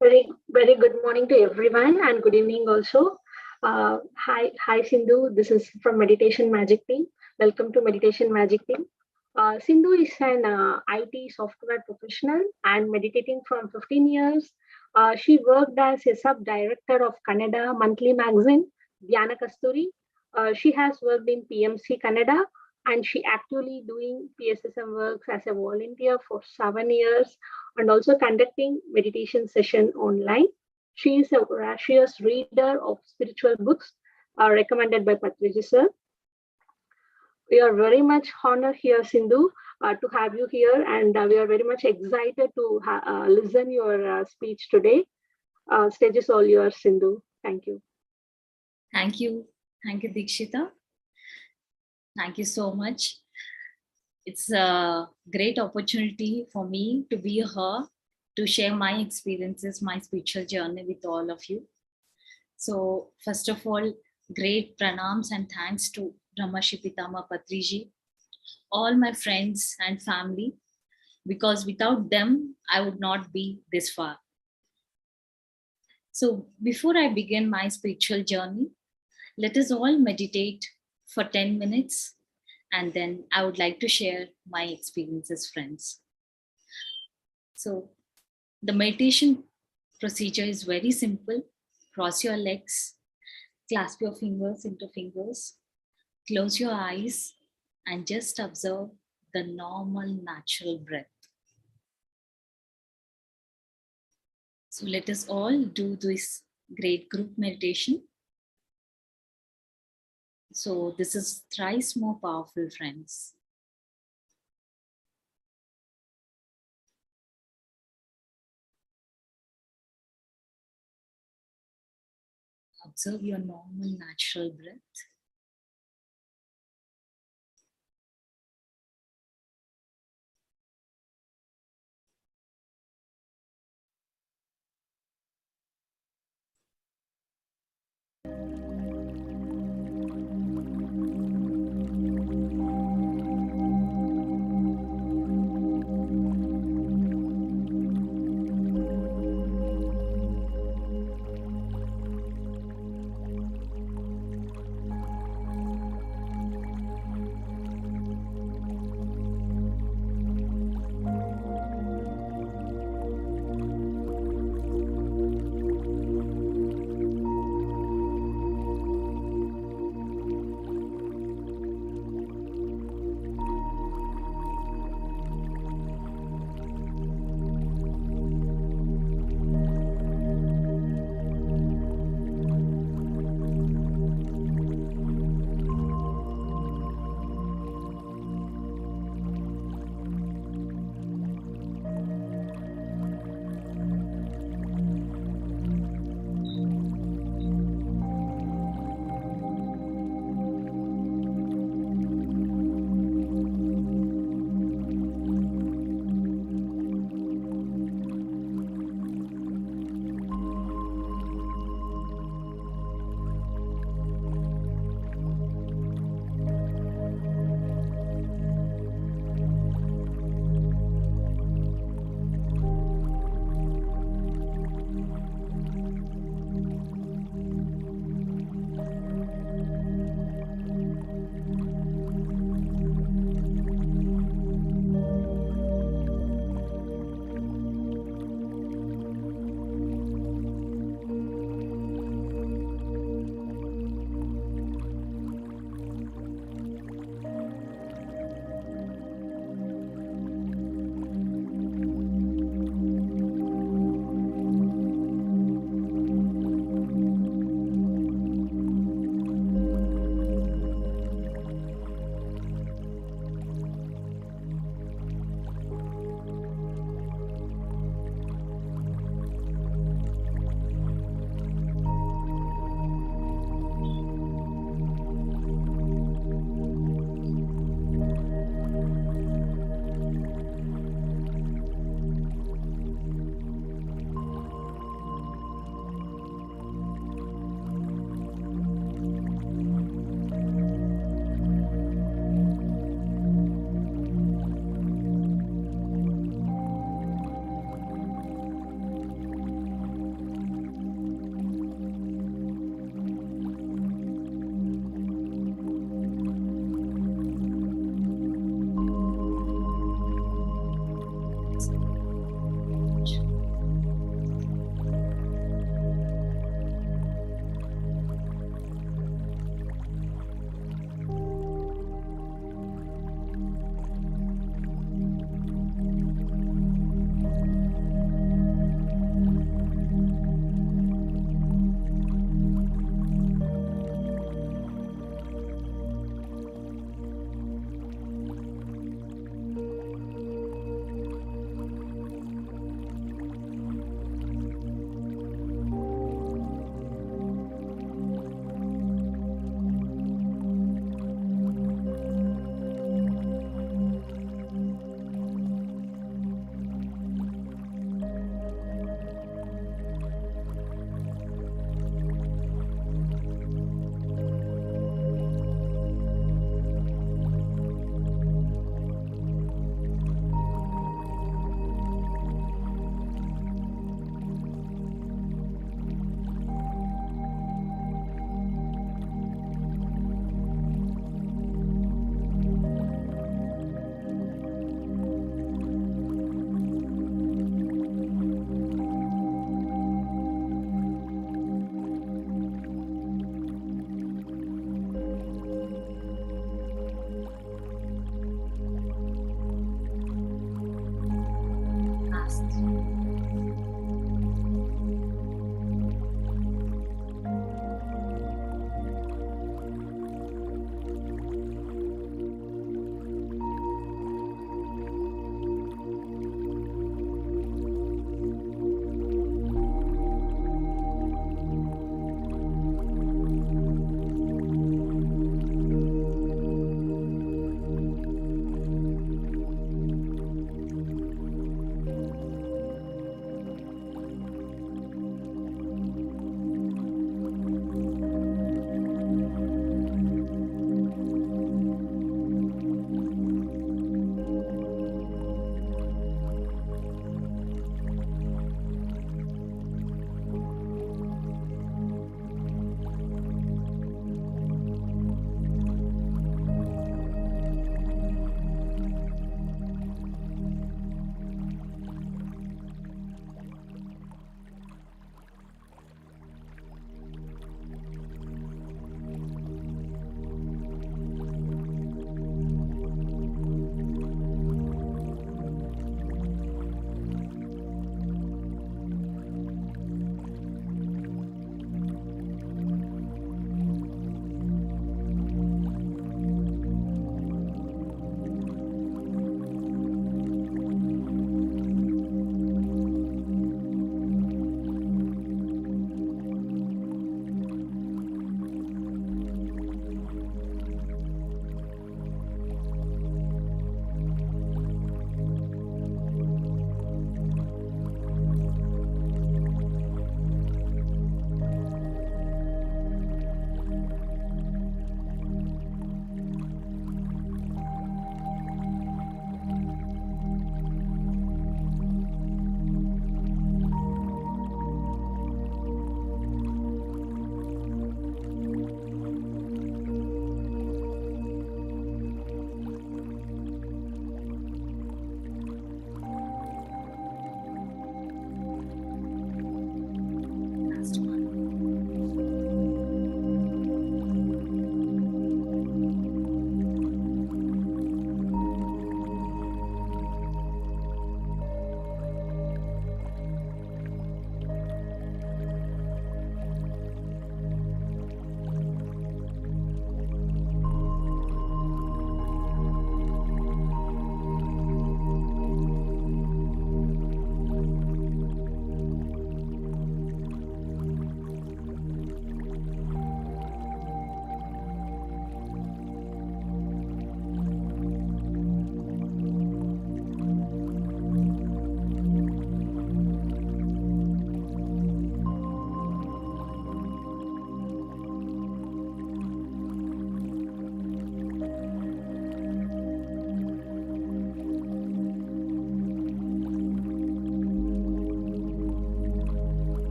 Very good morning to everyone and good evening also. Hi Sindhu. This is from Meditation Magic Team. Welcome to Meditation Magic Team. Sindhu is an IT software professional and meditating from 15 years. She worked as a sub-director of Kannada monthly magazine, Dhyana Kasturi. She has worked in PMC Kannada and she actively doing PSSM works as a volunteer for 7 years and also conducting meditation session online. She is a voracious reader of spiritual books recommended by Patriji sir. We are very much honored here, Sindhu, to have you here, and we are very much excited to listen your speech today. Stage is all yours, Sindhu. Thank you. Thank you. Thank you, Dikshita. Thank you so much. It's a great opportunity for me to be here to share my experiences, my spiritual journey with all of you. So first of all, great pranams and thanks to Brahmashi Pitama Patriji, all my friends and family, because without them, I would not be this far. So before I begin my spiritual journey, let us all meditate for 10 minutes and then I would like to share my experiences, friends. So the meditation procedure is very simple. Cross your legs, clasp your fingers into fingers, close your eyes and just observe the normal natural breath. So let us all do this great group meditation. So this is thrice more powerful, friends. Observe your normal natural breath.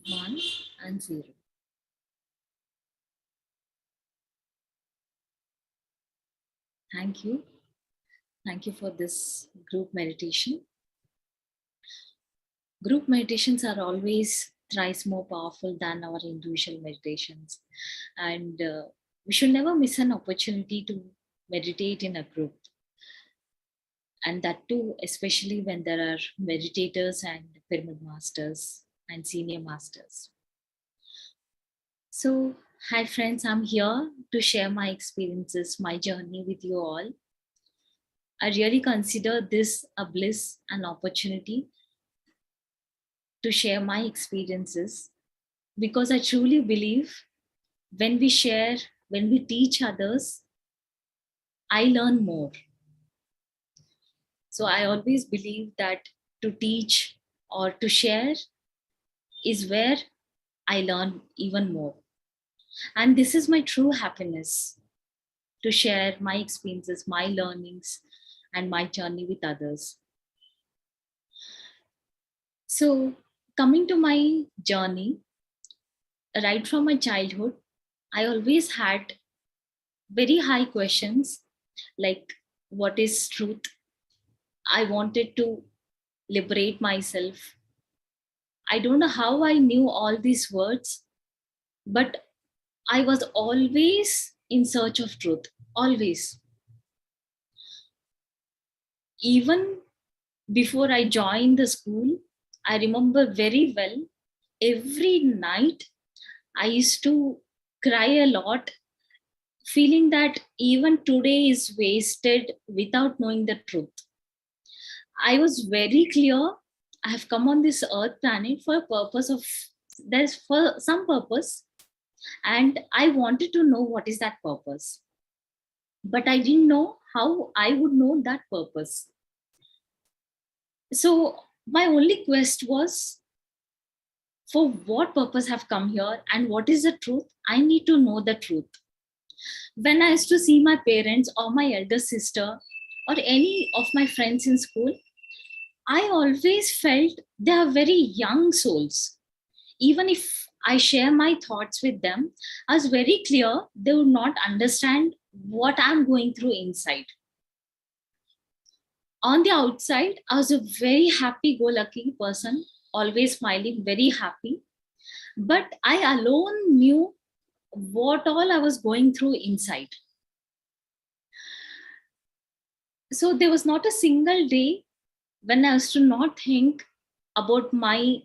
1 and 0. Thank you. Thank you for this group meditation. Group meditations are always thrice more powerful than our individual meditations. And we should never miss an opportunity to meditate in a group. And that too, especially when there are meditators and pyramid masters and senior masters. So, hi friends, I'm here to share my experiences, my journey with you all. I really consider this a bliss and opportunity to share my experiences because I truly believe when we share, when we teach others, I learn more. So I always believe that to teach or to share is where I learn even more. And this is my true happiness, to share my experiences, my learnings, and my journey with others. So, coming to my journey, right from my childhood, I always had very high questions like, what is truth? I wanted to liberate myself. I don't know how I knew all these words, but I was always in search of truth, always. Even before I joined the school, I remember very well every night I used to cry a lot, feeling that even today is wasted without knowing the truth. I was very clear I have come on this earth planet for a purpose of, there's for some purpose, and I wanted to know what is that purpose. But I didn't know how I would know that purpose. So my only quest was, for what purpose have come here and what is the truth? I need to know the truth. When I used to see my parents or my elder sister or any of my friends in school, I always felt they are very young souls. Even if I share my thoughts with them, I was very clear they would not understand what I'm going through inside. On the outside, I was a very happy go lucky person, always smiling, very happy. But I alone knew what all I was going through inside. So there was not a single day when I used to not think about my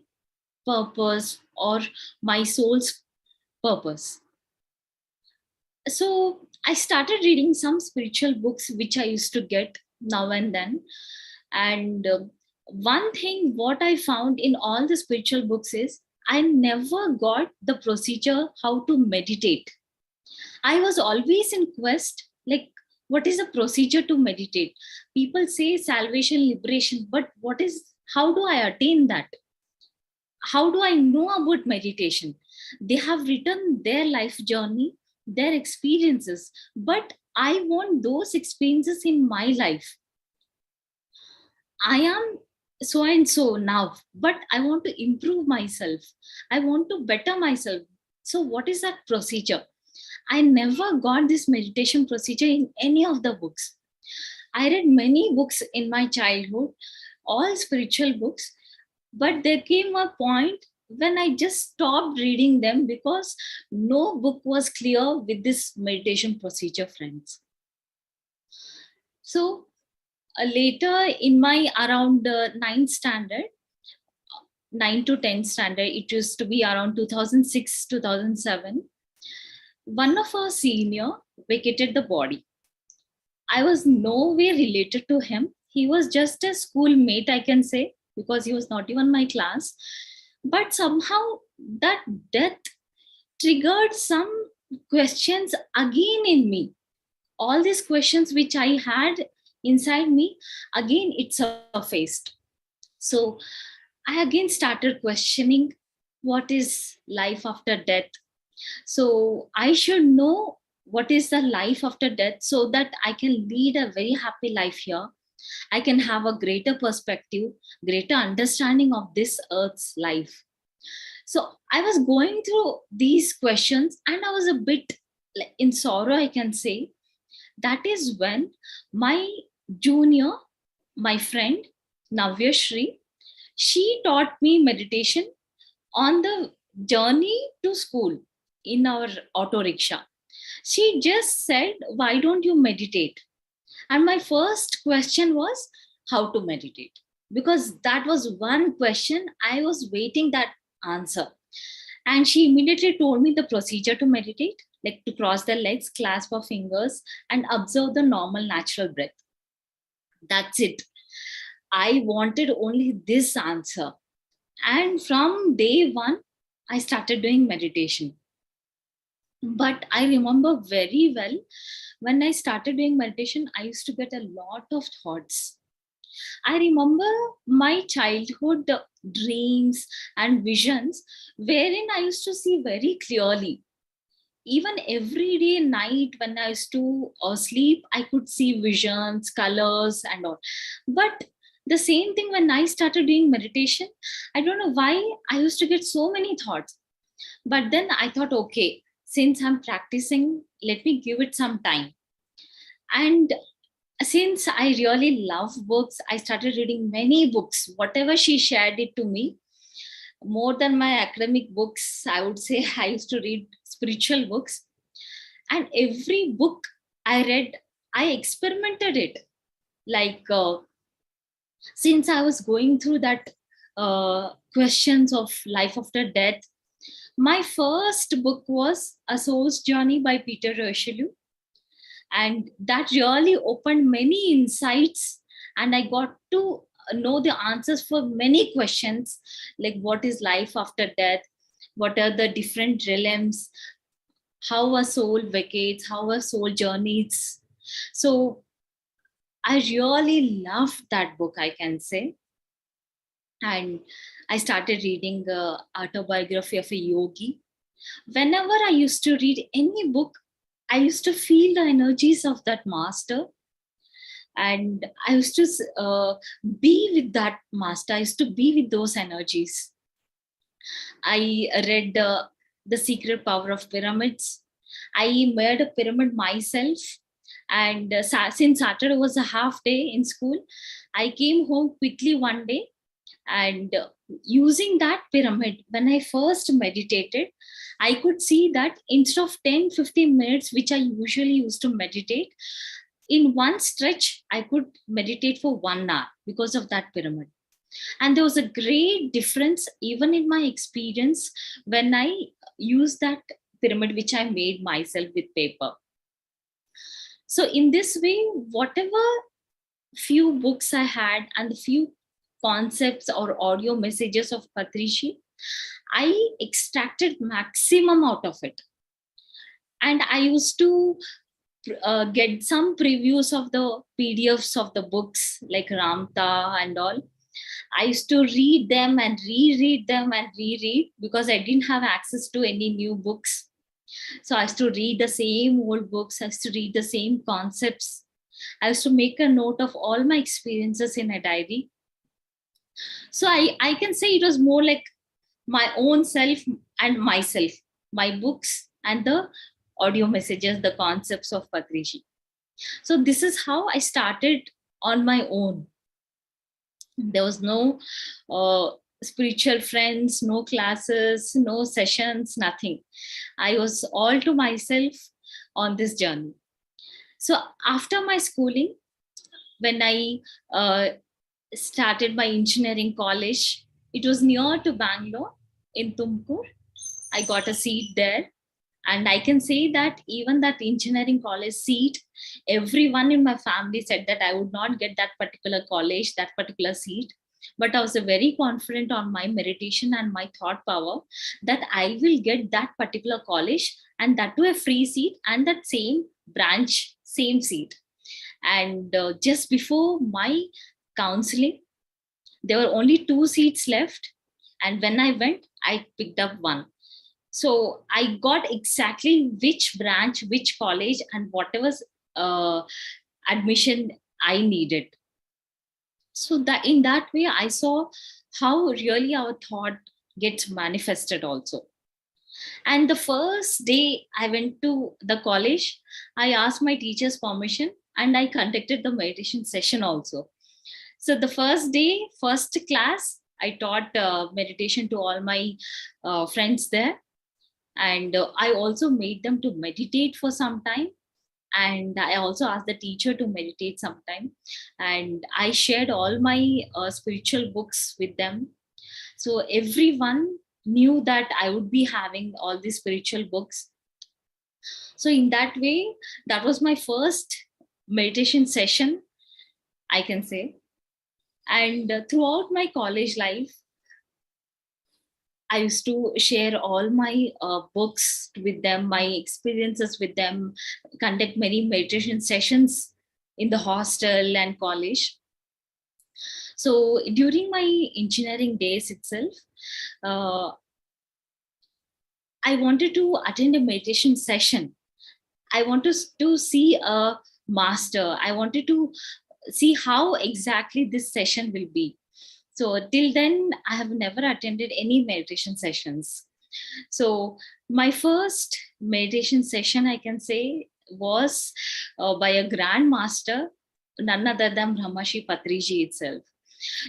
purpose or my soul's purpose. So I started reading some spiritual books, which I used to get now and then. And one thing, what I found in all the spiritual books is I never got the procedure how to meditate. I was always in quest, like, what is the procedure to meditate? People say salvation, liberation, but what is, how do I attain that? How do I know about meditation? They have written their life journey, their experiences, but I want those experiences in my life. I am so and so now, but I want to improve myself. I want to better myself. So, what is that procedure? I never got this meditation procedure in any of the books. I read many books in my childhood, all spiritual books, but there came a point when I just stopped reading them because no book was clear with this meditation procedure, friends. So later in my around ninth standard, 9 to 10 standard, it used to be around 2006, 2007, one of our senior vacated the body. I was no way related to him. He was just a schoolmate, I can say, because he was not even my class. But somehow that death triggered some questions again in me. All these questions which I had inside me, again it surfaced. So I again started questioning, what is life after death? So I should know what is the life after death so that I can lead a very happy life here. I can have a greater perspective, greater understanding of this earth's life. So I was going through these questions and I was a bit in sorrow, I can say. That is when my junior, my friend, Navya Shri, she taught me meditation on the journey to school in our auto rickshaw. She just said, "Why don't you meditate?" And my first question was, how to meditate? Because that was one question I was waiting that answer. And she immediately told me the procedure to meditate, like to cross the legs, clasp our fingers, and observe the normal natural breath. That's it. I wanted only this answer. And from day one, I started doing meditation. But I remember very well when I started doing meditation, I used to get a lot of thoughts. I remember my childhood dreams and visions wherein I used to see very clearly. Even every day night when I used to sleep, I could see visions, colors, and all. But the same thing when I started doing meditation, I don't know why I used to get so many thoughts. But then I thought, okay, since I'm practicing, let me give it some time. And since I really love books, I started reading many books. Whatever she shared it to me, more than my academic books, I would say I used to read spiritual books. And every book I read, I experimented it. Like since I was going through that questions of life after death, my first book was A Soul's Journey by Peter Rochelu, and that really opened many insights, and I got to know the answers for many questions, like what is life after death, what are the different realms, how a soul vacates, how a soul journeys. So I really loved that book, I can say. And I started reading the autobiography of a yogi. Whenever I used to read any book, I used to feel the energies of that master, and I used to be with that master. I used to be with those energies. I read the secret power of pyramids. I made a pyramid myself. And since Saturday was a half day in school, I came home quickly one day. And using that pyramid, when I first meditated, I could see that instead of 10-15 minutes which I usually used to meditate, in one stretch I could meditate for 1 hour because of that pyramid. And there was a great difference even in my experience when I used that pyramid which I made myself with paper. So in this way, whatever few books I had and the few concepts or audio messages of Patrici, I extracted maximum out of it. And I used to get some previews of the PDFs of the books like Ramta and all. I used to read them and reread them and reread because I didn't have access to any new books. So I used to read the same old books. I used to read the same concepts. I used to make a note of all my experiences in a diary. So I can say it was more like my own self and myself, my books and the audio messages, the concepts of Patrici. So this is how I started on my own. There was no spiritual friends, no classes, no sessions, nothing. I was all to myself on this journey. So after my schooling, when I started my engineering college, it was near to Bangalore in Tumkur. I got a seat there. And I can say that even that engineering college seat, everyone in my family said that I would not get that particular college, that particular seat. But I was very confident on my meditation and my thought power that I will get that particular college, and that to a free seat and that same branch, same seat. And just before my counseling, there were only 2 seats left. And when I went, I picked up one. So I got exactly which branch, which college, and whatever admission I needed. So that in that way, I saw how really our thought gets manifested also. And the first day I went to the college, I asked my teacher's permission and I conducted the meditation session also. So the first day, first class, I taught meditation to all my friends there. And I also made them to meditate for some time. And I also asked the teacher to meditate sometime. And I shared all my spiritual books with them. So everyone knew that I would be having all these spiritual books. So in that way, that was my first meditation session, I can say. And throughout my college life, I used to share all my books with them, my experiences with them, conduct many meditation sessions in the hostel and college. So during my engineering days itself, uh, I wanted to attend a meditation session. I wanted to see a master. I wanted to see how exactly this session will be. So till then, I have never attended any meditation sessions. So my first meditation session, I can say, was by a grand master, none other than Brahmashi Patriji itself.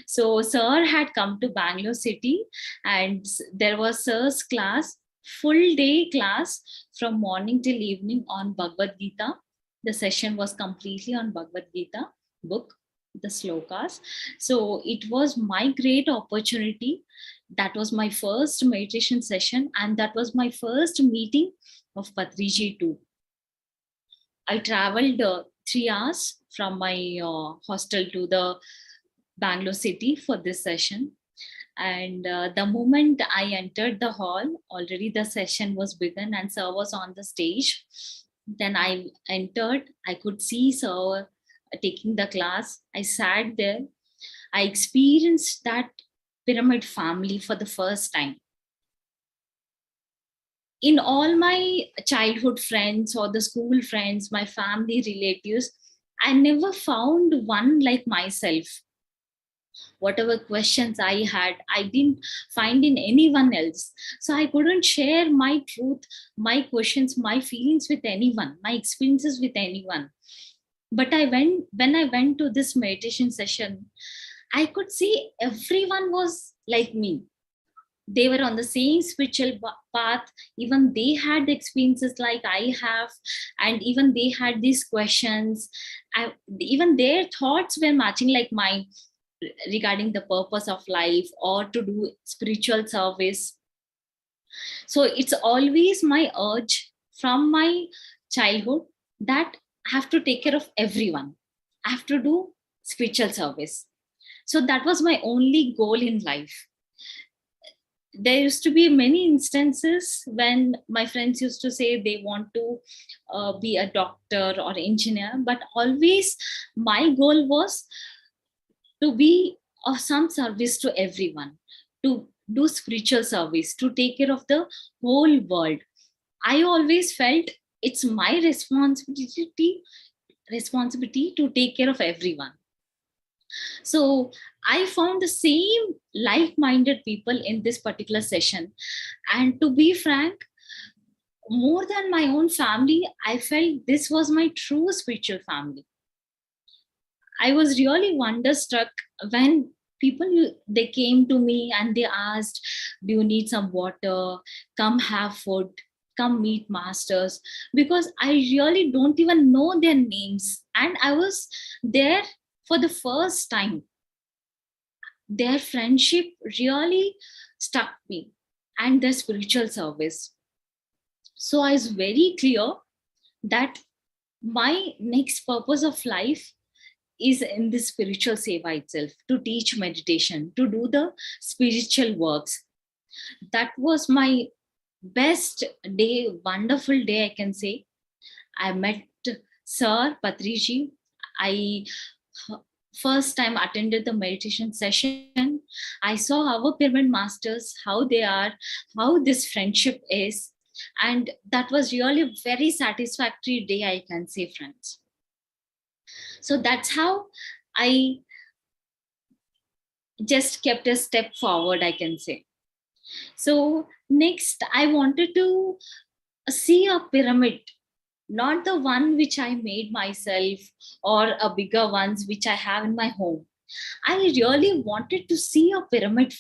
So Sir had come to Bangalore city, and there was Sir's class, full day class from morning till evening on Bhagavad Gita. The session was completely on Bhagavad Gita book, the slokas. So it was my great opportunity. That was my first meditation session, and that was my first meeting of Patriji too. I traveled 3 hours from my hostel to the Bangalore city for this session. And the moment I entered the hall, already the session was begun and Sir was on the stage. Then I entered, I could see Sir taking the class. I sat there. I experienced that pyramid family for the first time. In all my childhood friends or the school friends, my family relatives, I never found one like myself. Whatever questions I had, I didn't find in anyone else. So I couldn't share my truth, my questions, my feelings with anyone, my experiences with anyone. But when I went to this meditation session, I could see everyone was like me. They were on the same spiritual path. Even they had the experiences like I have, and even they had these questions. Even their thoughts were matching like mine regarding the purpose of life or to do spiritual service. So it's always my urge from my childhood that I have to take care of everyone. I have to do spiritual service. So that was my only goal in life. There used to be many instances when my friends used to say they want to be a doctor or engineer, but always my goal was to be of some service to everyone, to do spiritual service, to take care of the whole world. I always felt it's my responsibility to take care of everyone. So I found the same like-minded people in this particular session. And to be frank, more than my own family, I felt this was my true spiritual family. I was really wonderstruck when they came to me and they asked, "Do you need some water? Come have food. Come meet masters." Because I really don't even know their names, and I was there for the first time. Their friendship really struck me, and their spiritual service. So I was very clear that my next purpose of life is in this spiritual seva itself, to teach meditation, to do the spiritual works. That was my best day, wonderful day, I can say. I met Sir Patriji. I first time attended the meditation session. I saw our pyramid masters, how they are, how this friendship is. And that was really a very satisfactory day, I can say, friends. So that's how I just kept a step forward, I can say. So next, I wanted to see a pyramid, not the one which I made myself or a bigger ones which I have in my home. I really wanted to see a pyramid.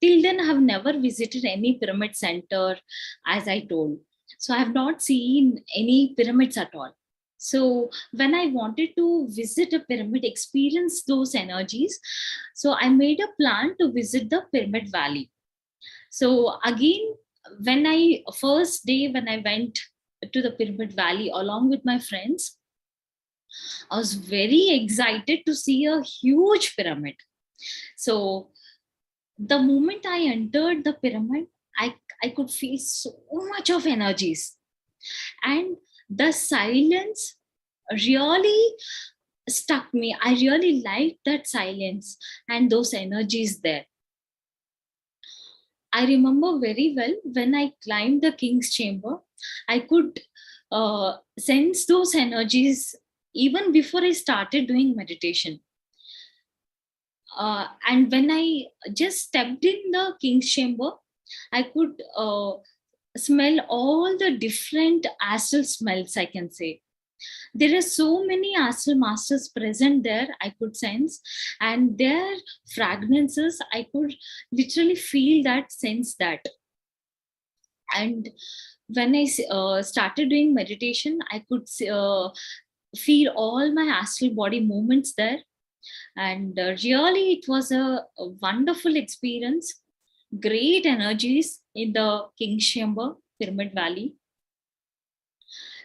Till then, I have never visited any pyramid center, as I told. So I have not seen any pyramids at all. So when I wanted to visit a pyramid, experience those energies, so I made a plan to visit the Pyramid Valley. So again, when I first day when I went to the Pyramid Valley along with my friends, I was very excited to see a huge pyramid. So the moment I entered the pyramid, I could feel so much of energies. And the silence really stuck me. I really liked that silence and those energies there. I remember very well when I climbed the king's chamber, I could sense those energies even before I started doing meditation. And when I just stepped in the king's chamber, I could smell all the different astral smells, I can say. There are so many astral masters present there, I could sense, and their fragrances, I could literally feel that, sense that. And when I started doing meditation, I could feel all my astral body movements there. And really, it was a wonderful experience. Great energies in the King's Chamber, Pyramid Valley.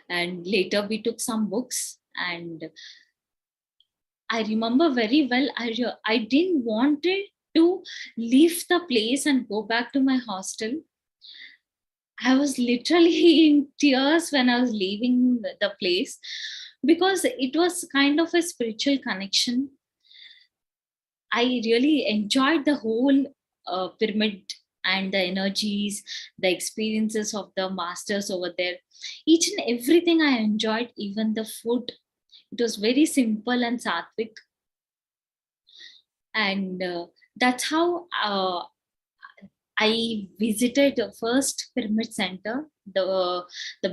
And later, we took some books. And I remember very well, I didn't want to leave the place and go back to my hostel. I was literally in tears when I was leaving the place, because it was kind of a spiritual connection. I really enjoyed the whole pyramid and the energies, the experiences of the masters over there. Each and everything I enjoyed, even the food. It was very simple and sattvic. And that's how I visited the first pyramid center, the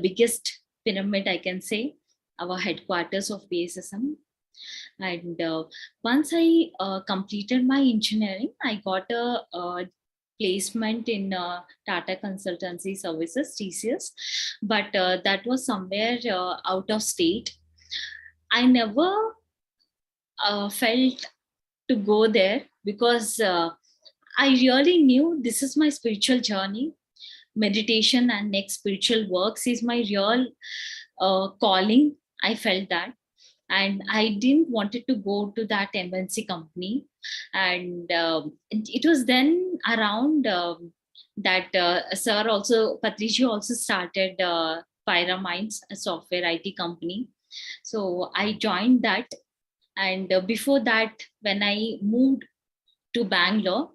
biggest pyramid, I can say, our headquarters of PSSM. And once I completed my engineering, I got a placement in Tata Consultancy Services, TCS, but that was somewhere out of state. I never felt to go there, because I really knew this is my spiritual journey. Meditation and next spiritual works is my real calling. I felt that. And I didn't wanted to go to that MNC company. And it was then around that sir also, Patrici also started Pyraminds, a software IT company. So I joined that. And before that, when I moved to Bangalore,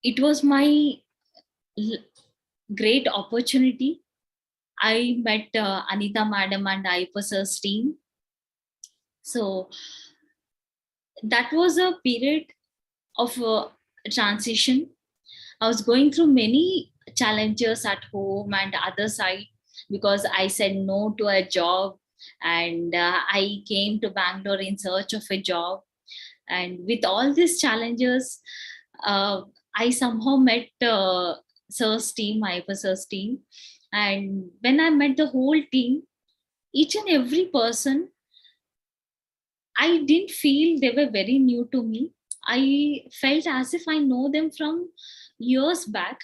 it was my great opportunity. I met Anita Madam and IPS's team. So that was a period of transition. I was going through many challenges at home and other side, because I said no to a job, and I came to Bangalore in search of a job. And with all these challenges, I somehow met Sir's team, IPS's team. And when I met the whole team, each and every person, I didn't feel they were very new to me. I felt as if I know them from years back.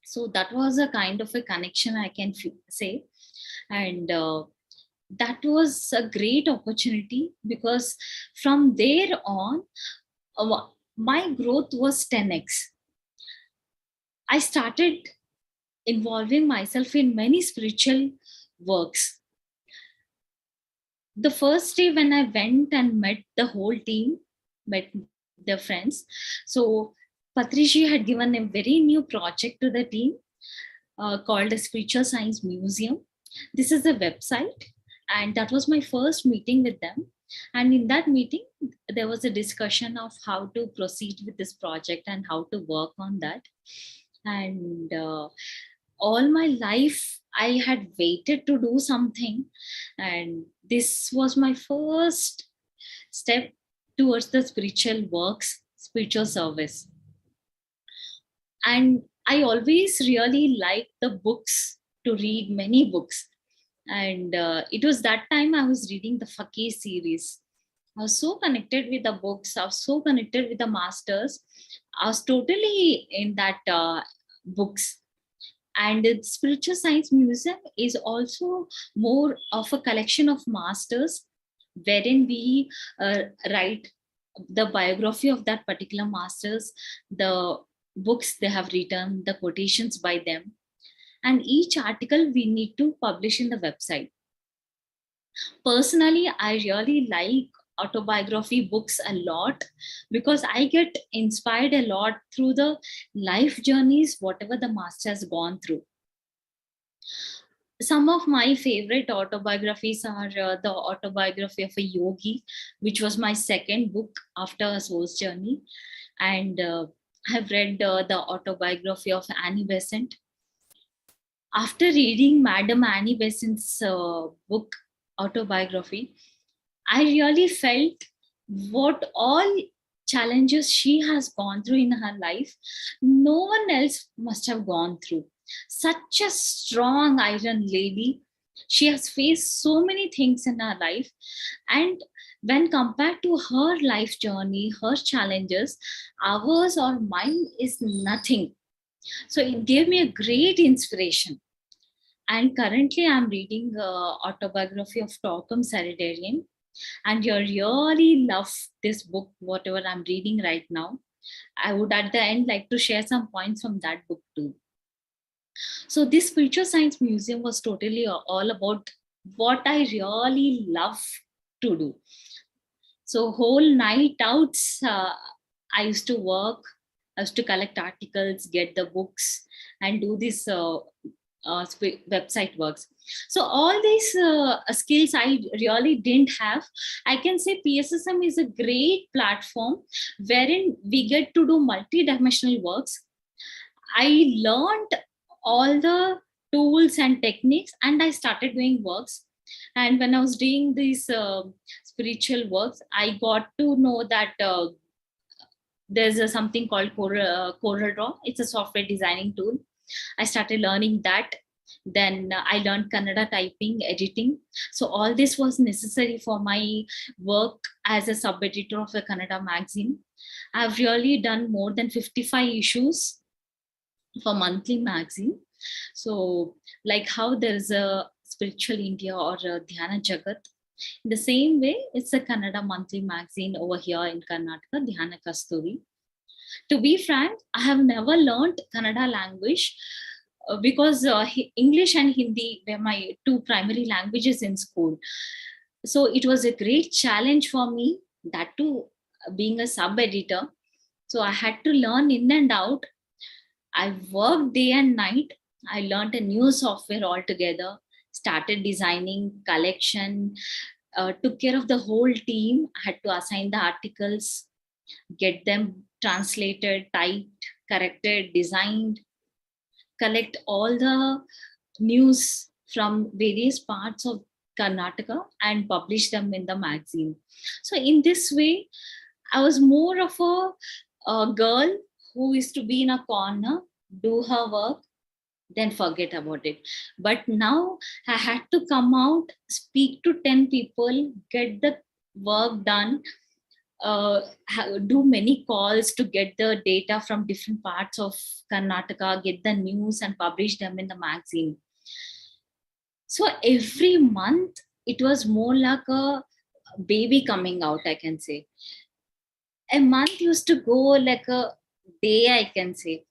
So that was a kind of a connection, I can say. And that was a great opportunity, because from there on, my growth was 10x. I started involving myself in many spiritual works. The first day when I went and met the whole team, met the friends, so Patrici had given a very new project to the team called a Spiritual Science Museum. This is a website, and that was my first meeting with them. And in that meeting, there was a discussion of how to proceed with this project and how to work on that. And all my life, I had waited to do something. And this was my first step towards the spiritual works, spiritual service. And I always really liked the books, to read many books. And it was that time I was reading the Fakir series. I was so connected with the books. I was so connected with the masters. I was totally in that books. And the Spiritual Science Museum is also more of a collection of masters, wherein we write the biography of that particular masters, the books they have written, the quotations by them, and each article we need to publish in the website. Personally, I really like autobiography books a lot, because I get inspired a lot through the life journeys whatever the master has gone through. Some of my favorite autobiographies are the autobiography of a yogi, which was my second book after A Soul's Journey. And I've read the autobiography of Annie Besant. After reading Madam Annie Besant's book, autobiography, I really felt what all challenges she has gone through in her life, no one else must have gone through. Such a strong iron lady. She has faced so many things in her life. And when compared to her life journey, her challenges, ours or mine is nothing. So it gave me a great inspiration. And currently, I'm reading autobiography of Torquem Saradarian, and you really love this book, whatever I'm reading right now. I would at the end like to share some points from that book too. So this Spiritual Science Museum was totally all about what I really love to do. So whole night outs, I used to work. I used to collect articles, get the books, and do this website works. So all these skills I really didn't have. I can say PSSM is a great platform wherein we get to do multi-dimensional works. I learned all the tools and techniques, and I started doing works. And when I was doing these spiritual works, I got to know that there's something called Corel Draw. It's a software designing tool. I started learning that. Then I learned Kannada typing, editing. So all this was necessary for my work as a sub-editor of a Kannada magazine. I've really done more than 55 issues for monthly magazine. So like how there's a Spiritual India or a Dhyana Jagat, in the same way, it's a Kannada monthly magazine over here in Karnataka, Dhyana Kasturi. To be frank, I have never learned Kannada language because English and Hindi were my two primary languages in school. So it was a great challenge for me, that too, being a sub editor. So I had to learn in and out. I worked day and night. I learned a new software altogether, started designing collection, took care of the whole team. I had to assign the articles, get them translated, typed, corrected, designed, collect all the news from various parts of Karnataka and publish them in the magazine. So in this way, I was more of a girl who used to be in a corner, do her work, then forget about it. But now I had to come out, speak to 10 people, get the work done, do many calls to get the data from different parts of Karnataka, get the news and publish them in the magazine. So every month it was more like a baby coming out, I can say. A month used to go like a day, I can say.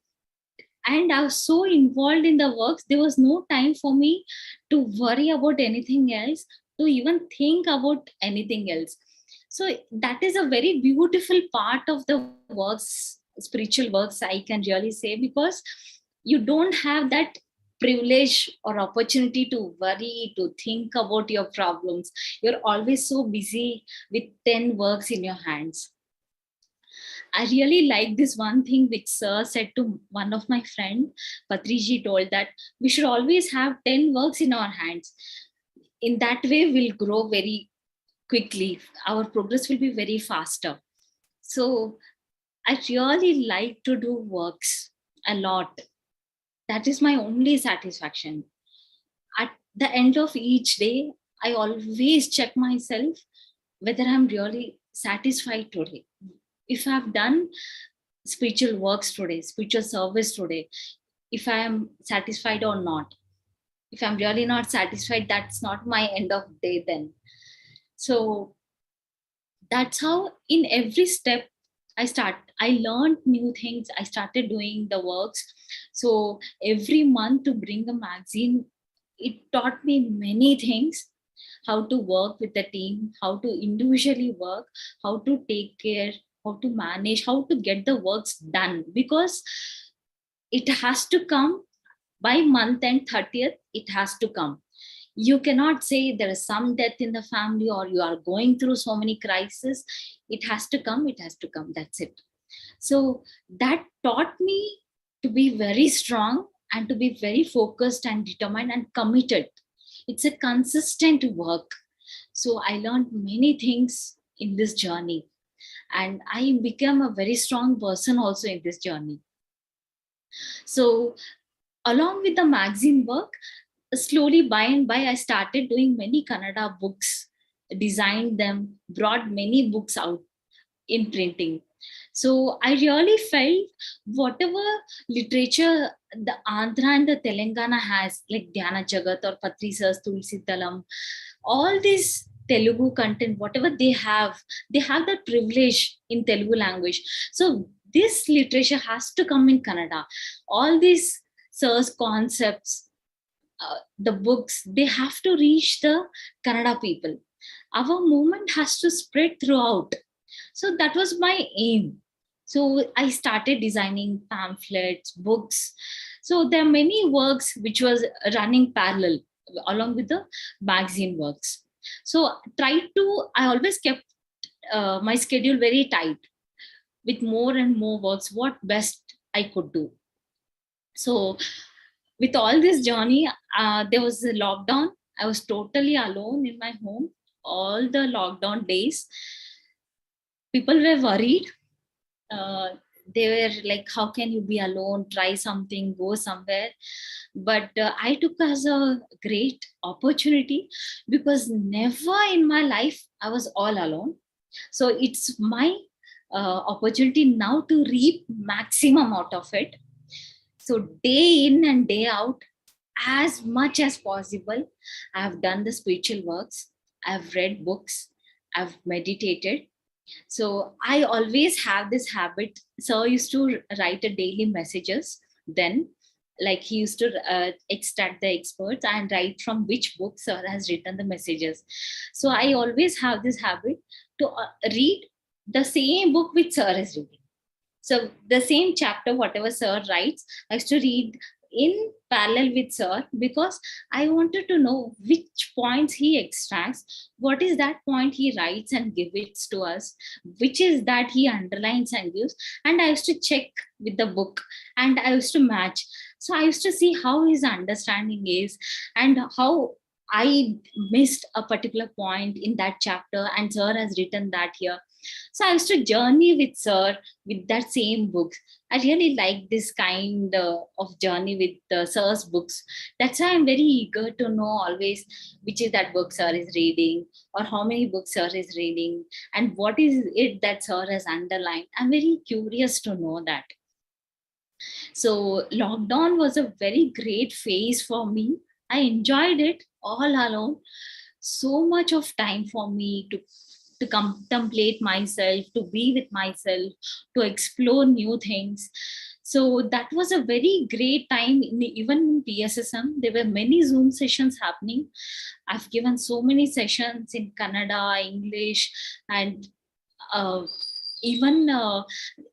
And I was so involved in the works, there was no time for me to worry about anything else, to even think about anything else. So that is a very beautiful part of the works, spiritual works, I can really say, because you don't have that privilege or opportunity to worry, to think about your problems. You're always so busy with 10 works in your hands. I really like this one thing which sir said to one of my friend, Patriji told that we should always have 10 works in our hands. In that way, we'll grow very quickly. Our progress will be very faster. So I really like to do works a lot. That is my only satisfaction. At the end of each day, I always check myself whether I'm really satisfied today. If I've done spiritual works today, spiritual service today, if I am satisfied or not. If I'm really not satisfied, that's not my end of day then. So that's how in every step I learned new things. I started doing the works. So every month to bring a magazine, it taught me many things: how to work with the team, how to individually work, how to take care, how to manage, how to get the works done, because it has to come by month end 30th. It has to come. You cannot say there is some death in the family or you are going through so many crises. It has to come, it has to come, that's it. So that taught me to be very strong and to be very focused and determined and committed. It's a consistent work. So I learned many things in this journey, and I became a very strong person also in this journey. So along with the magazine work, slowly by and by, I started doing many Kannada books, designed them, brought many books out in printing. So I really felt whatever literature the Andhra and the Telangana has, like Dhyana Jagat or Patri Sir's Tulsi Talam, all this Telugu content, whatever they have that privilege in Telugu language. So this literature has to come in Kannada. All these Sir's concepts, the books, they have to reach the Kannada people. Our movement has to spread throughout. So that was my aim. So I started designing pamphlets, books. So there are many works which was running parallel along with the magazine works. So I always kept my schedule very tight with more and more works, what best I could do. So with all this journey, there was a lockdown. I was totally alone in my home all the lockdown days. People were worried. uh, they were like, how can you be alone, try something, go somewhere. But I took as a great opportunity, because never in my life I was all alone. So it's my opportunity now to reap maximum out of it. So day in and day out, as much as possible, I've done the spiritual works, I've read books, I've meditated. So I always have this habit. Sir used to write a daily messages then, like he used to extract the experts and write from which book sir has written the messages. So I always have this habit to read the same book which sir is reading. So the same chapter, whatever sir writes, I used to read in parallel with sir, because I wanted to know which points he extracts, what is that point he writes and gives it to us, which is that he underlines and gives. And I used to check with the book and I used to match. So I used to see how his understanding is and how I missed a particular point in that chapter and sir has written that here. So I used to journey with sir with that same book. I really like this kind of journey with sir's books. That's why I'm very eager to know always which is that book sir is reading, or how many books sir is reading, and what is it that sir has underlined. I'm very curious to know that. So lockdown was a very great phase for me. I enjoyed it all alone. So much of time for me to contemplate myself, to be with myself, to explore new things. So that was a very great time. Even in PSSM, there were many Zoom sessions happening. I've given so many sessions in Kannada, English, and uh, even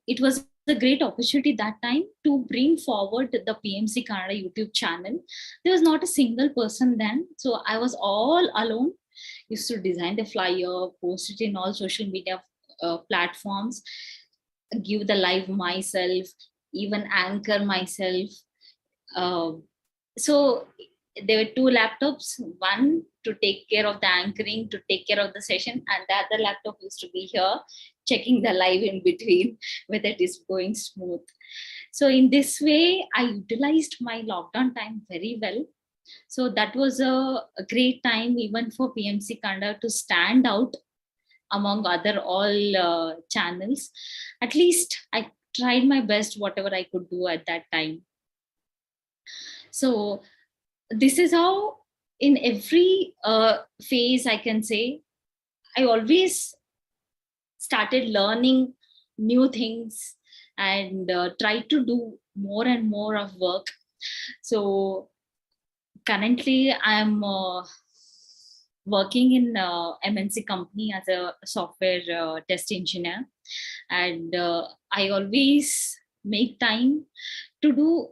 it was a a great opportunity that time to bring forward the PMC Kannada YouTube channel. There was not a single person then, so I was all alone. Used to design the flyer, post it in all social media platforms, give the live myself, even anchor myself. Uh, so there were two laptops, one to take care of the anchoring, to take care of the session, and the other laptop used to be here checking the live in between whether it is going smooth. So in this way I utilized my lockdown time very well. So that was a great time even for PMC Kannada to stand out among other all channels. At least I tried my best whatever I could do at that time. So this is how in every phase I can say I always started learning new things and try to do more and more of work. So currently I'm working in MNC company as a software test engineer, and I always make time to do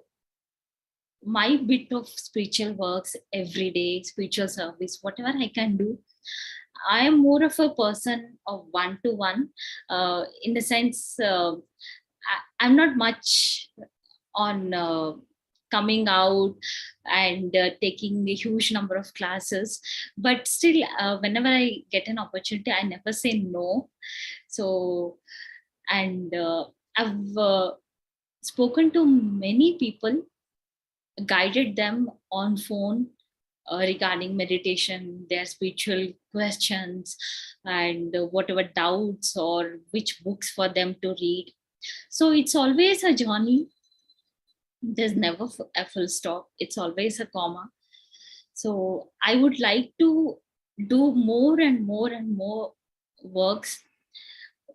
my bit of spiritual works every day, spiritual service, whatever I can do. I am more of a person of one to one, in the sense I'm not much on coming out and taking a huge number of classes, but still whenever I get an opportunity I never say no. So and I've spoken to many people, guided them on phone regarding meditation, their spiritual questions, and whatever doubts or which books for them to read. So it's always a journey. There's never a full stop. It's always a comma. So I would like to do more and more and more works.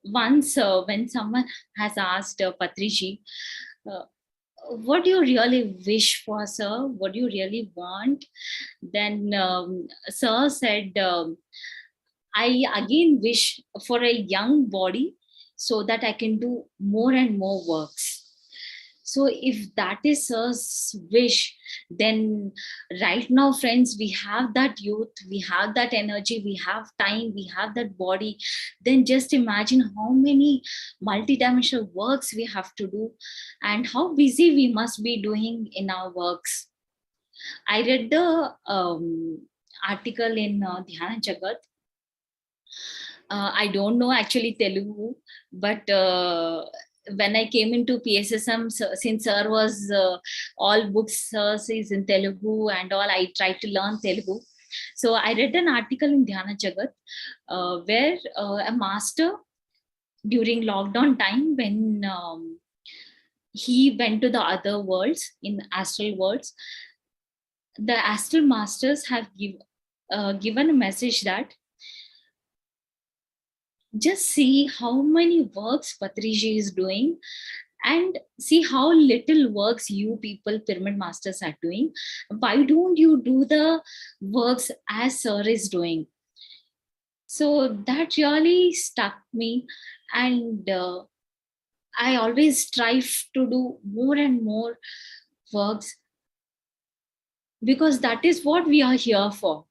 Once when someone has asked Patriji, uh, what do you really wish for, sir? What do you really want? Then sir said, I again wish for a young body so that I can do more and more works. So if that is sir's wish, then right now, friends, we have that youth, we have that energy, we have time, we have that body. Then just imagine how many multidimensional works we have to do and how busy we must be doing in our works. I read the article in Dhyana Jagat. I don't know actually Telugu, but when I came into PSSM, since sir was all books is in Telugu and all, I tried to learn Telugu. So I read an article in Dhyana Jagat where a master during lockdown time, when he went to the other worlds, in astral worlds, the astral masters have given a message that just see how many works Patriji is doing and see how little works you people pyramid masters are doing. Why don't you do the works as sir is doing? So that really stuck me, and I always strive to do more and more works because that is what we are here for.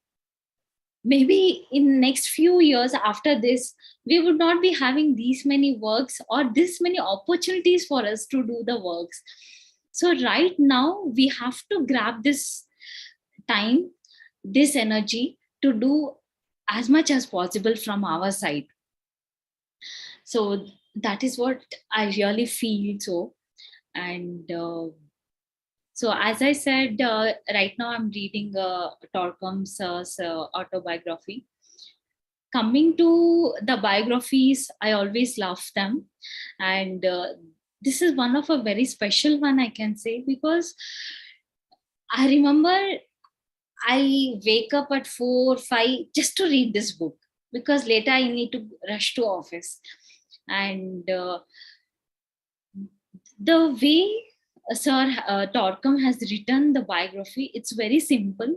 Maybe in next few years after this, we would not be having these many works or this many opportunities for us to do the works. So right now we have to grab this time, this energy to do as much as possible from our side. So that is what I really feel. So and so as I said, right now I'm reading Torkom's autobiography. Coming to the biographies, I always love them. And this is one of a very special one, I can say, because I remember I wake up at 4, 5 just to read this book because later I need to rush to office. And the way Sir Torkom has written the biography, it's very simple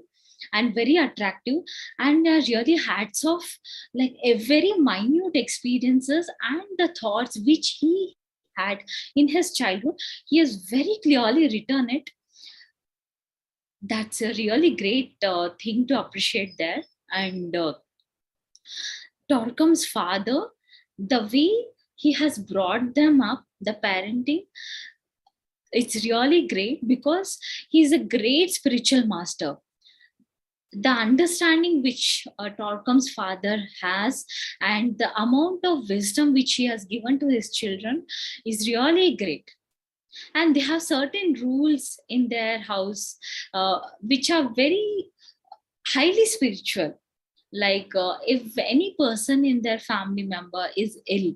and very attractive, and really hats off, like a very minute experiences and the thoughts which he had in his childhood, he has very clearly written it. That's a really great thing to appreciate there. And Torkam's father, the way he has brought them up, the parenting, it's really great because he's a great spiritual master. The understanding which Torkam's father has and the amount of wisdom which he has given to his children is really great. And they have certain rules in their house which are very highly spiritual. Like if any person in their family member is ill,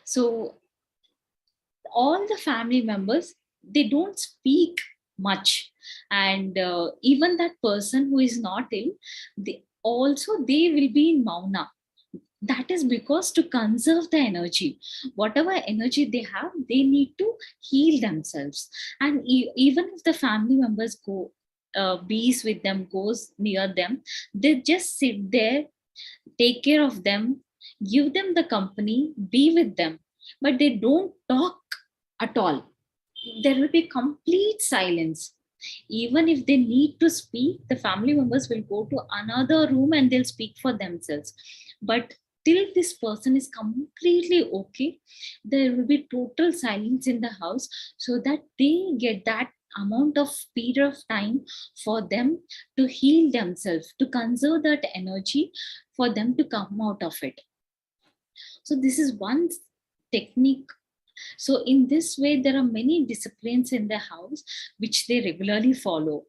so all the family members, they don't speak much. And even that person who is not ill, they will be in mauna. That is because to conserve the energy, whatever energy they have, they need to heal themselves. And even if the family members go bees with them, goes near them, they just sit there, take care of them, give them the company, be with them, but they don't talk at all. There will be complete silence. Even if they need to speak, the family members will go to another room and they'll speak for themselves. But till this person is completely okay, there will be total silence in the house, so that they get that amount of period of time for them to heal themselves, to conserve that energy, for them to come out of it. So this is one technique. So in this way, there are many disciplines in the house which they regularly follow,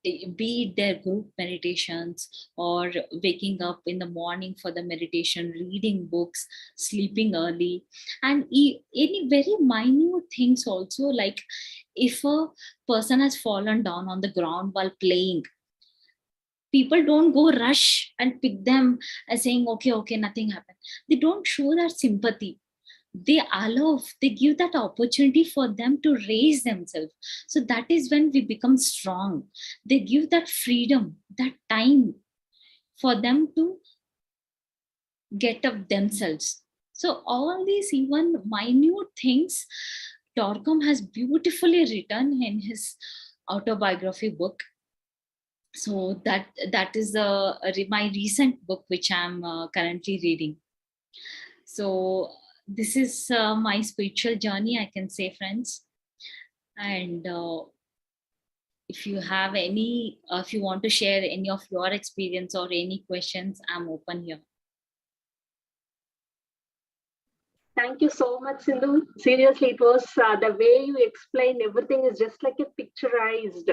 be it their group meditations or waking up in the morning for the meditation, reading books, sleeping early, and any very minute things also, like if a person has fallen down on the ground while playing, people don't go rush and pick them as saying, okay, okay, nothing happened. They don't show that sympathy. They give that opportunity for them to raise themselves. So that is when we become strong. They give that freedom, that time for them to get up themselves. So all these even minute things, Torkom has beautifully written in his autobiography book. So that is my recent book which I'm currently reading. So this is my spiritual journey, I can say, friends. And if you have any, if you want to share any of your experience or any questions, I'm open here. Thank you so much, Sindhu. Seriously, it was the way you explained everything is just like a picturized.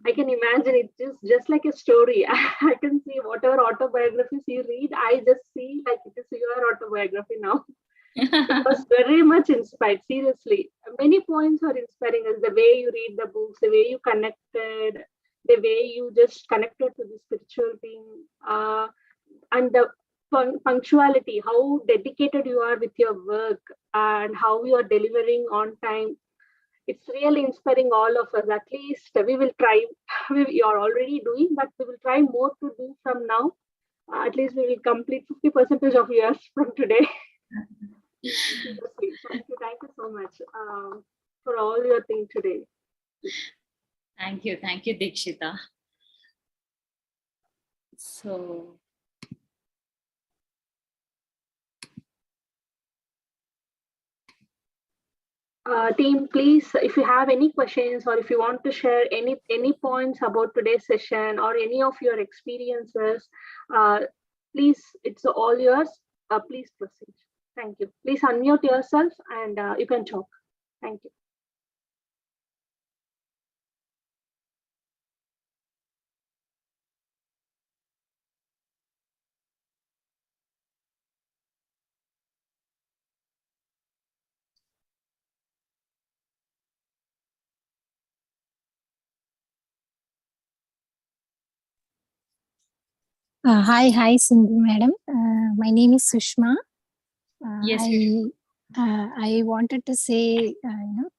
I can imagine it just like a story. I can see whatever autobiographies you read, I just see like it is your autobiography now. It was very much inspired, seriously. Many points are inspiring us, the way you read the books, the way you connected, the way you just connected to the spiritual thing, and the punctuality, how dedicated you are with your work, and how you are delivering on time. It's really inspiring all of us. At least we will try. We are already doing, but we will try more to do from now. At least we will complete 50% of yours from today. Thank you so much for all your thing today. Thank you, Dikshita. So team, please, if you have any questions or if you want to share any points about today's session or any of your experiences, please, it's all yours. Please proceed. Thank you. Please unmute yourself and you can talk. Thank you. Hi, Sindhu madam. My name is Sushma. Yes. I wanted to say,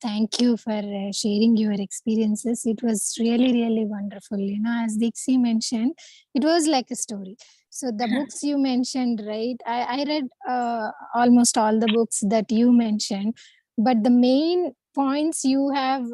thank you for sharing your experiences. It was really, really wonderful. As Dixie mentioned, it was like a story. So the books you mentioned, right? I read almost all the books that you mentioned. but the main points you have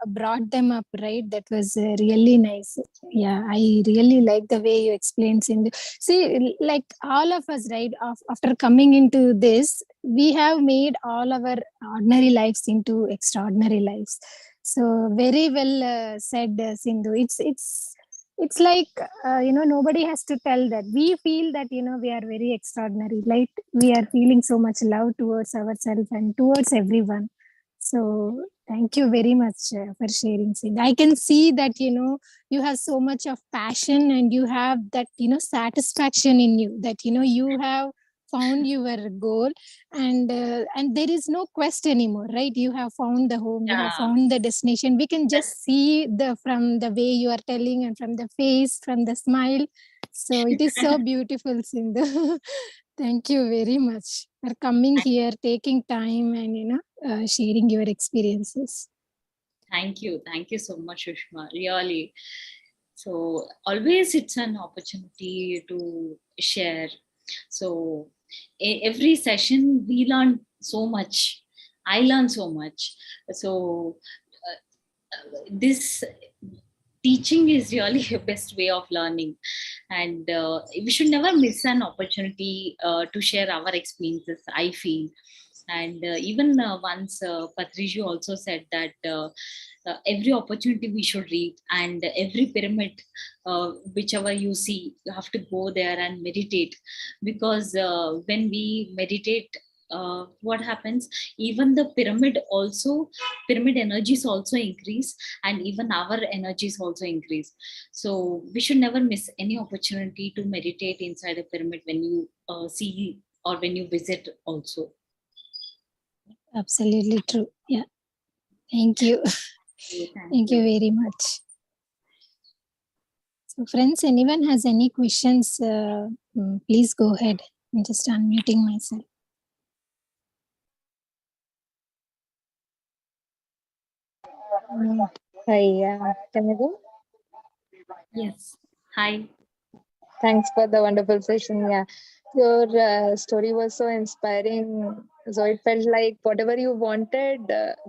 brought them up, right? That was really nice. Yeah, I really like the way you explained, Sindhu. See, like all of us, right, after coming into this, we have made all our ordinary lives into extraordinary lives. So very well said, Sindhu. It's like nobody has to tell that. We feel that we are very extraordinary, like we are feeling so much love towards ourselves and towards everyone. So thank you very much for sharing, Sindhu. I can see that you have so much of passion, and you have that satisfaction in you, that you have found your goal, and there is no quest anymore, right? You have found the home, you have Yeah, found the destination. We can just see the from the way you are telling, and from the face, from the smile. So it is so beautiful, Sindhu. Thank you very much for coming here, taking time, and sharing your experiences. thank you. Thank you so much, Ushma. Really. So always it's an opportunity to share. So every session we learn so much. I learn so much. So this teaching is really a best way of learning, and we should never miss an opportunity to share our experiences, I feel. And even once Patriju also said that every opportunity we should read, and every pyramid whichever you see, you have to go there and meditate, because when we meditate, what happens, even the pyramid energies also increase, and even our energies also increase. So we should never miss any opportunity to meditate inside a pyramid when you see or when you visit also. Absolutely true. Yeah. Thank you. Thank Thank you you. very much. So, friends, anyone has any questions, please go ahead. I'm just unmuting myself. Hi, can you go? Yes. Hi. Thanks for the wonderful session. Yeah, your story was so inspiring. So it felt like whatever you wanted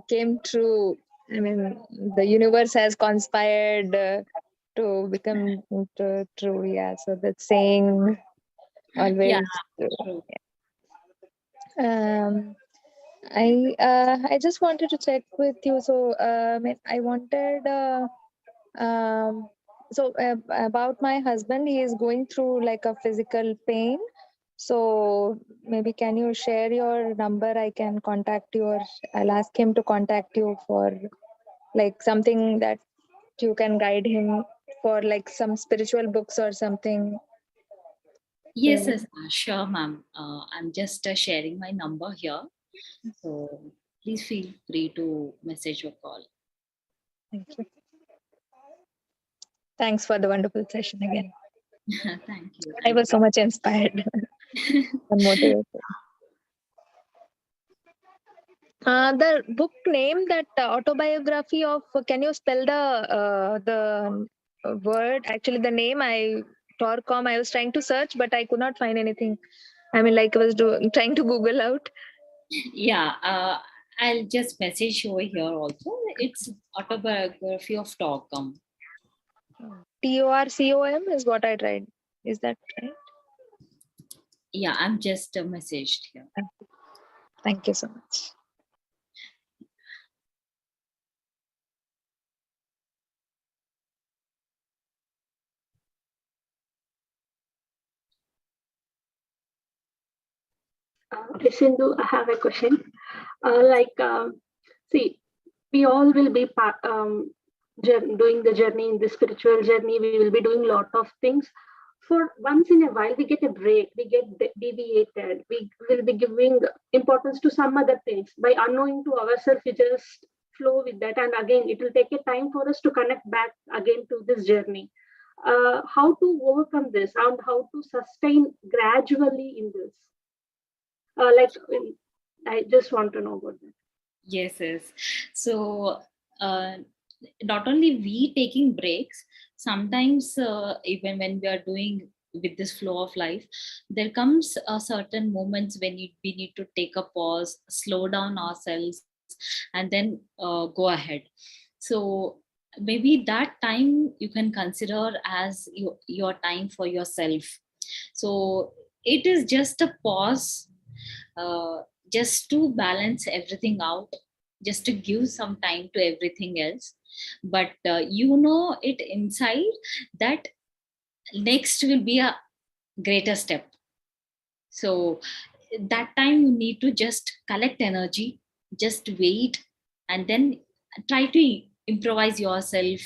came true. I mean, the universe has conspired to become true. Yeah, so that saying Yeah, always true. true. Um, I just wanted to check with you. So I mean, I wanted. Um, so about my husband, he is going through like a physical pain. So maybe can you share your number? I can contact you, or I'll ask him to contact you for like something that you can guide him for, like some spiritual books or something. Yes, So, yes, sure, ma'am. I'm just sharing my number here. So please feel free to message or call. thank you. Thanks for the wonderful session again. Thank you. I Thank was so much inspired you. and motivated. The book name, that autobiography of, can you spell the word, actually the name? Torcom, I was trying to search, but I could not find anything. I mean, like I was trying to Google out. Yeah, I'll just message you over here also. It's autobiography of Torcom. TORCOM is what I tried. Is that right? Yeah, I'm just messaged here. Thank you so much. Okay, Sindhu, I have a question. See, we all will be doing the journey in the spiritual journey. We will be doing a lot of things. For once in a while, we get a break. We get deviated. We will be giving importance to some other things. By unknowing to ourselves, we just flow with that. And again, it will take a time for us to connect back again to this journey. How to overcome this and how to sustain gradually in this? Like, I just want to know about that. Yes, yes. So uh, not only we taking breaks, sometimes even when we are doing with this flow of life, there comes a certain moments when we need to take a pause, slow down ourselves, and then go ahead. So maybe that time you can consider as your time for yourself. So it is just a pause, just to balance everything out, just to give some time to everything else. But it inside that next will be a greater step. So that time you need to just collect energy, just wait, and then try to improvise yourself,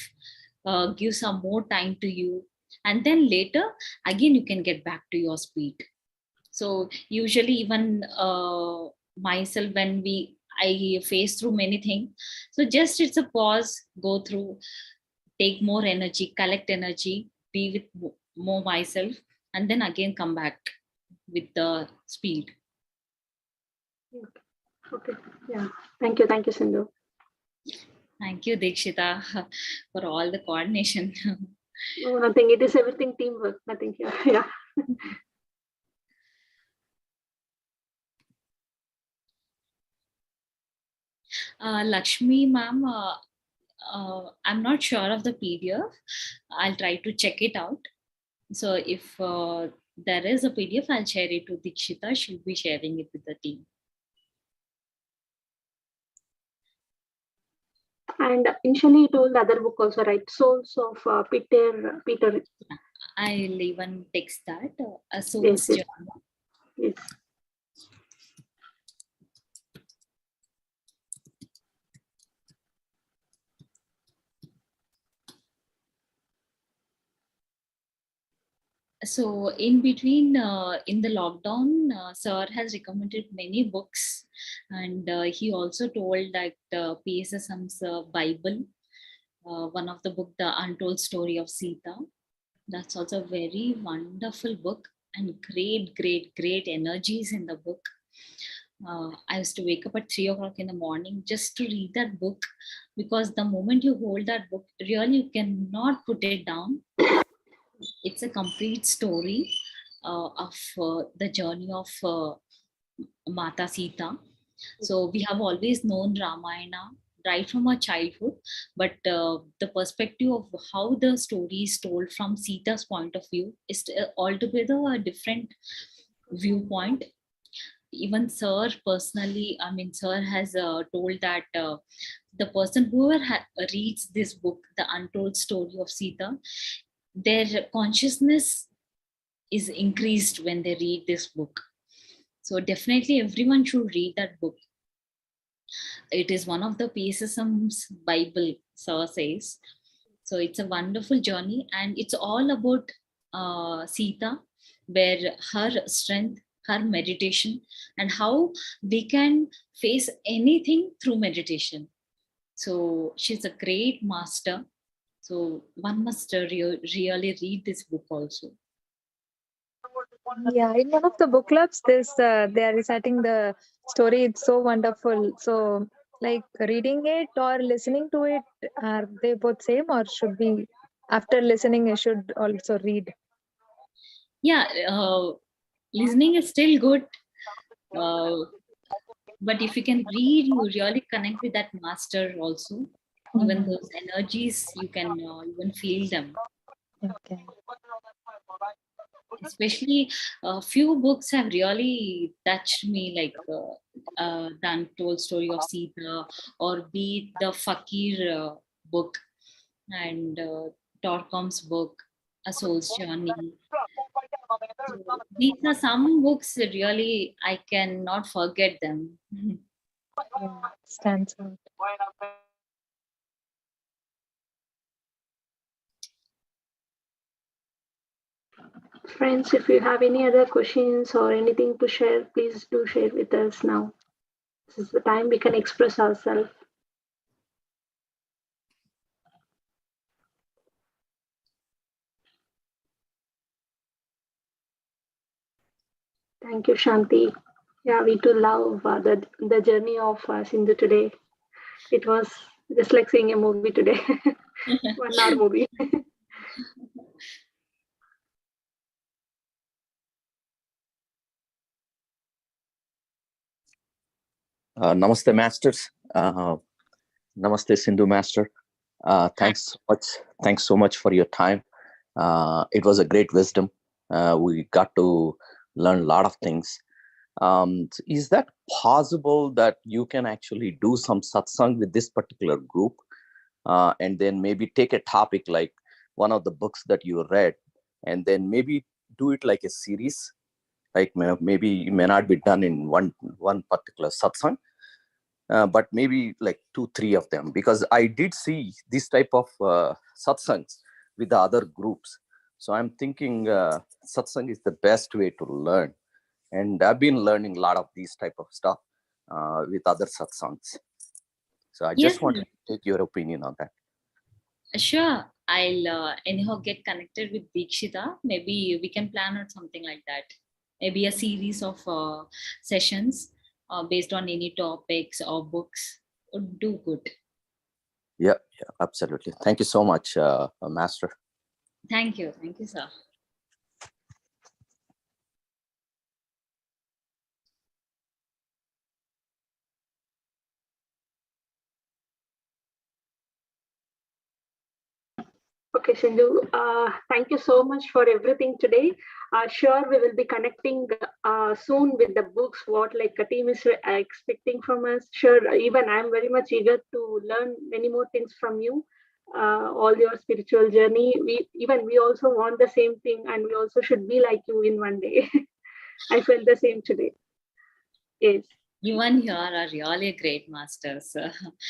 give some more time to you, and then later again you can get back to your speed. So usually even myself, when I face through many things, so just it's a pause, go through, take more energy, collect energy, be with more myself, and then again come back with the speed. Okay. Yeah. Thank you, Sindhu. Thank you, Dikshita, for all the coordination. No, nothing. It is everything teamwork. Nothing here. Yeah. Lakshmi ma'am, I'm not sure of the PDF. I'll try to check it out. So if there is a PDF, I'll share it to Dikshita. She'll be sharing it with the team. And initially you told the other book also, right? Souls of Peter. I'll even text that. A Soul's Yes, yes. Journey. Yes. So in between, in the lockdown, sir has recommended many books, and he also told that PSSM's Bible, one of the book, The Untold Story of Sita. That's also a very wonderful book, and great energies in the book. I used to wake up at 3 o'clock in the morning just to read that book, because the moment you hold that book, really you cannot put it down. It's a complete story of the journey of Mata Sita. So we have always known Ramayana right from our childhood, but the perspective of how the story is told from Sita's point of view is altogether a different viewpoint. Even sir personally, sir has told that the person whoever reads this book, The Untold Story of Sita, their consciousness is increased when they read this book. So definitely everyone should read that book. It is one of the PSSM's Bible, sir says. So it's a wonderful journey, and it's all about Sita, where her strength, her meditation, and how we can face anything through meditation. So she's a great master. So one must really read this book also. Yeah, in one of the book clubs, they are reciting the story. It's so wonderful. So, like reading it or listening to it, are they both same, or should we, after listening, I should also read? Yeah, listening is still good. But if you can read, you really connect with that master also. Even those energies, you can even feel them. Okay. Especially a few books have really touched me, like The Untold Story of Sita, or be it the Fakir book, and Torkom's book, A Soul's Journey. So these are some books that really I cannot forget them. Yeah, stands out. Friends, if you have any other questions or anything to share, please do share with us now. This is the time we can express ourselves. Thank you, Shanti. Yeah, we too love the journey of Sindhu today. It was just like seeing a movie today, 1 hour movie. Namaste, Masters. Namaste, Sindhu Master. Thanks so much for your time. It was a great wisdom. We got to learn a lot of things. Is that possible that you can actually do some satsang with this particular group, and then maybe take a topic like one of the books that you read, and then maybe do it like a series? Like maybe it may not be done in one particular satsang, but maybe like 2-3 of them, because I did see this type of satsangs with the other groups. So I'm thinking satsang is the best way to learn, and I've been learning a lot of these type of stuff with other satsangs. So I just want to take your opinion on that. Sure. I'll anyhow get connected with Deekshita. Maybe we can plan on something like that. Maybe a series of sessions based on any topics or books would do good. Yeah, absolutely. Thank you so much, Master. Thank you, sir. Okay, Sindhu, thank you so much for everything today. Sure, we will be connecting soon with the books, what like a team is expecting from us. Sure, even I'm very much eager to learn many more things from you, all your spiritual journey. We also want the same thing, and we also should be like you in one day. I felt the same today. Yes. You and here are really great masters.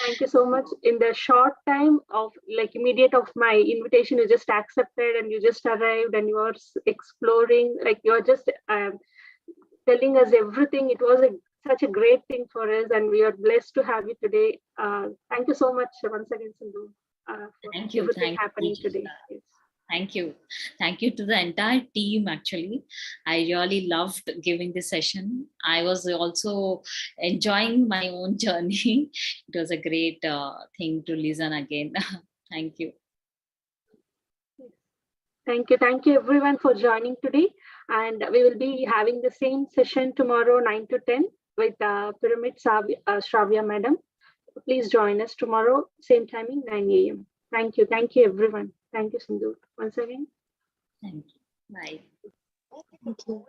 Thank you so much. In the short time of like immediate of my invitation, you just accepted and you just arrived and you are exploring, like you're just telling us everything. It was such a great thing for us, and we are blessed to have you today. Thank you so much once again, Sindhu, for Thank you. everything happening today. Yes. Thank you. Thank you to the entire team, actually. I really loved giving this session. I was also enjoying my own journey. It was a great thing to listen again. Thank you. Thank you everyone for joining today. And we will be having the same session tomorrow, 9 to 10 with Pyramid Shravya Madam. Please join us tomorrow, same timing, 9 a.m. Thank you everyone. Thank you, Sindhu, once again. Thank you. Bye. Thank you.